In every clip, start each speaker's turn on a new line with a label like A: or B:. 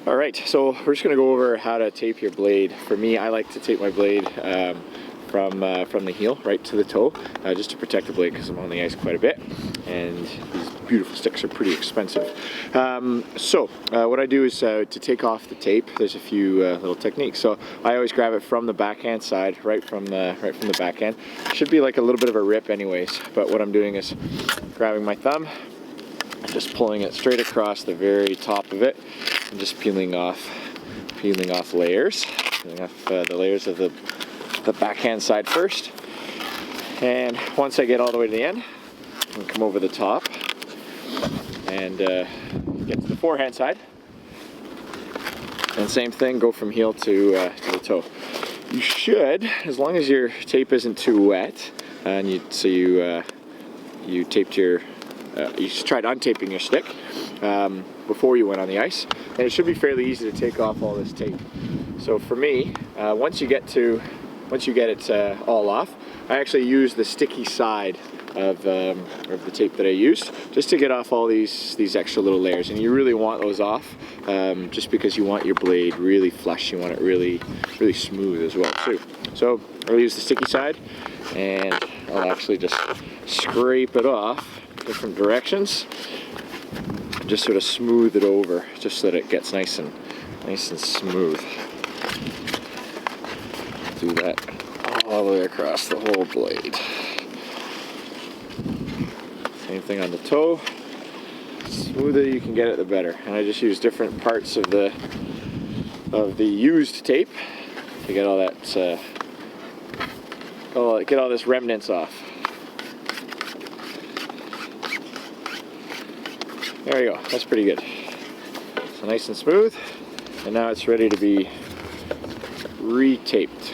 A: Alright, so we're just going to go over how to tape your blade. For me, I like to tape my blade from the heel right to the toe, just to protect the blade because I'm on the ice quite a bit, and these beautiful sticks are pretty expensive. What I do is to take off the tape, there's a few little techniques. So I always grab it from the backhand side, right from the backhand. Should be like a little bit of a rip anyways, but what I'm doing is grabbing my thumb, just pulling it straight across the very top of it, and just peeling off layers, peeling off the layers of the backhand side first. And once I get all the way to the end, I can come over the top and get to the forehand side. And same thing, go from heel to the toe. You should, as long as your tape isn't too wet, and you taped your you just tried untaping your stick before you went on the ice, and it should be fairly easy to take off all this tape. So for me, once you get it all off, I actually use the sticky side of the tape that I used just to get off all these extra little layers, and you really want those off just because you want your blade really flush. You want it really smooth as well too. So I'll use the sticky side, and I'll actually just scrape it off different directions, just sort of smooth it over, just so that it gets nice and smooth. Do that all the way across the whole blade. Same thing on the toe. The smoother you can get it, the better. And I just use different parts of the used tape to get all that get all this remnants off. There you go, that's pretty good. So nice and smooth, and now it's ready to be retaped.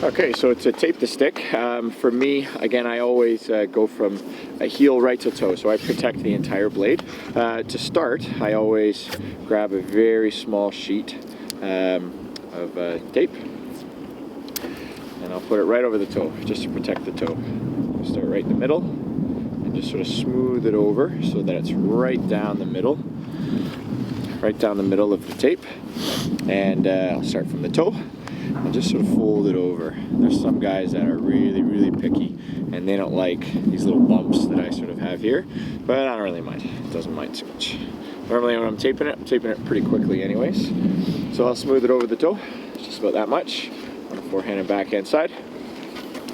A: Okay, so to tape the stick, for me, again, I always go from a heel right to toe, so I protect the entire blade. To start, I always grab a very small sheet of tape, and I'll put it right over the toe, just to protect the toe. Start right in the middle, and just sort of smooth it over so that it's right down the middle of the tape. And I'll start from the toe and just sort of fold it over. There's some guys that are really picky, and they don't like these little bumps that I sort of have here, but I don't really mind. It doesn't mind too much. Normally when I'm taping it pretty quickly anyways. So I'll smooth it over the toe, just about that much, on the forehand and backhand side.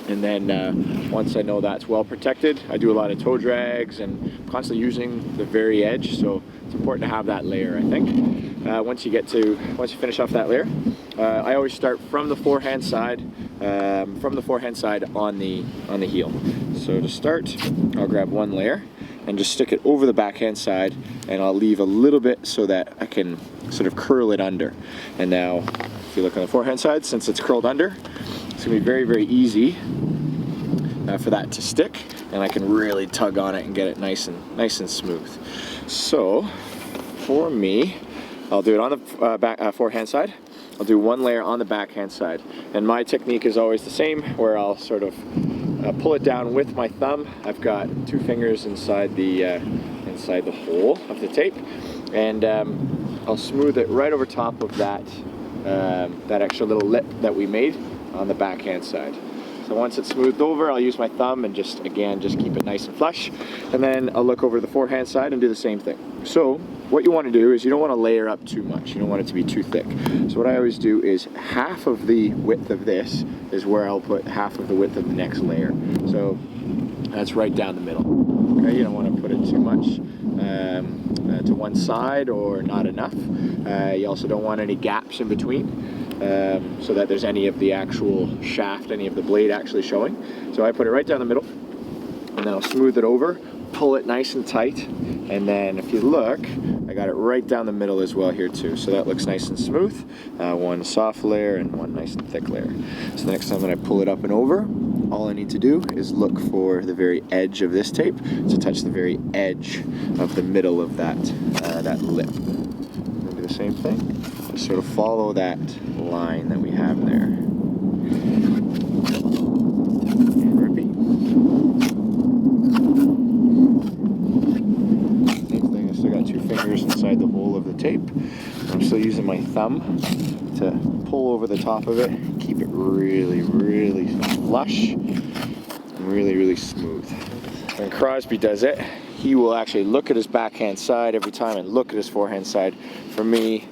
A: And then once I know that's well protected, I do a lot of toe drags and constantly using the very edge, so it's important to have that layer, I think. Once you finish off that layer, I always start from the forehand side on the heel. So to start, I'll grab one layer and just stick it over the backhand side, and I'll leave a little bit so that I can sort of curl it under. And now, if you look on the forehand side, since it's curled under, it's going to be very easy for that to stick, and I can really tug on it and get it nice and smooth. So for me, I'll do it on the forehand side. I'll do one layer on the backhand side, and my technique is always the same, where I'll sort of pull it down with my thumb. I've got two fingers inside the hole of the tape, and I'll smooth it right over top of that extra little lip that we made on the backhand side. So once it's smoothed over, I'll use my thumb and just keep it nice and flush. And then I'll look over the forehand side and do the same thing. So what you want to do is you don't want to layer up too much. You don't want it to be too thick. So what I always do is half of the width of this is where I'll put half of the width of the next layer. So that's right down the middle. Okay, you don't want to put it too much to one side or not enough. You also don't want any gaps in between. So that there's any of the actual shaft, any of the blade actually showing. So I put it right down the middle, and then I'll smooth it over, pull it nice and tight, and then if you look, I got it right down the middle as well here too. So that looks nice and smooth. One soft layer and one nice and thick layer. So the next time that I pull it up and over, all I need to do is look for the very edge of this tape to touch the very edge of the middle of that lip. I'll do the same thing. Just sort of follow that line that we have there. And repeat. Same thing, I still got two fingers inside the hole of the tape. I'm still using my thumb to pull over the top of it, keep it really, really flush and really, really smooth. When Crosby does it, he will actually look at his backhand side every time and look at his forehand side. For me,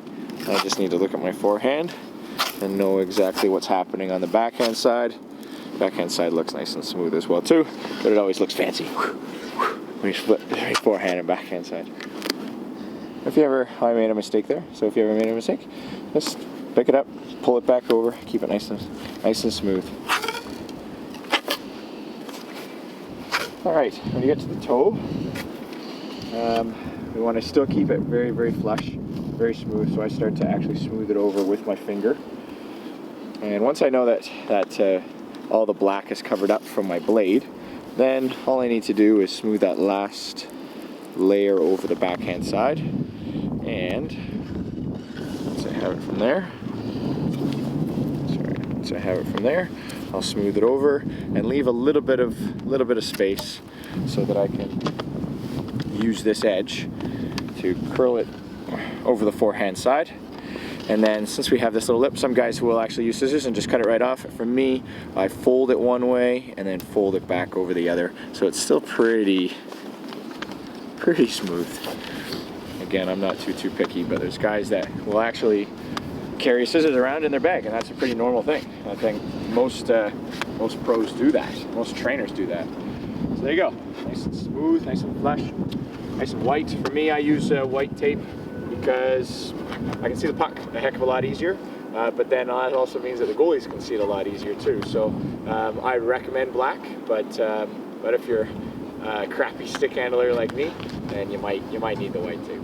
A: I just need to look at my forehand and know exactly what's happening on the backhand side. Backhand side looks nice and smooth as well too, but it always looks fancy when you split forehand and backhand side. I made a mistake there, so if you ever made a mistake, just pick it up, pull it back over, keep it nice and smooth. Alright, when you get to the toe, we want to still keep it very, very flush, very smooth, so I start to actually smooth it over with my finger. And once I know that all the black is covered up from my blade, then all I need to do is smooth that last layer over the backhand side. And once I have it from there, I'll smooth it over and leave a little bit of space so that I can use this edge to curl it over the forehand side. And then since we have this little lip, some guys will actually use scissors and just cut it right off. For me, I fold it one way and then fold it back over the other, so it's still pretty smooth. Again, I'm not too picky, but there's guys that will actually carry scissors around in their bag, and that's a pretty normal thing. I think most pros do that. Most trainers do that. So there you go. Nice and smooth, nice and flush, nice and white. For me, I use white tape because I can see the puck a heck of a lot easier, but then that also means that the goalies can see it a lot easier too. So I recommend black, but if you're a crappy stick handler like me, then you might need the white tape.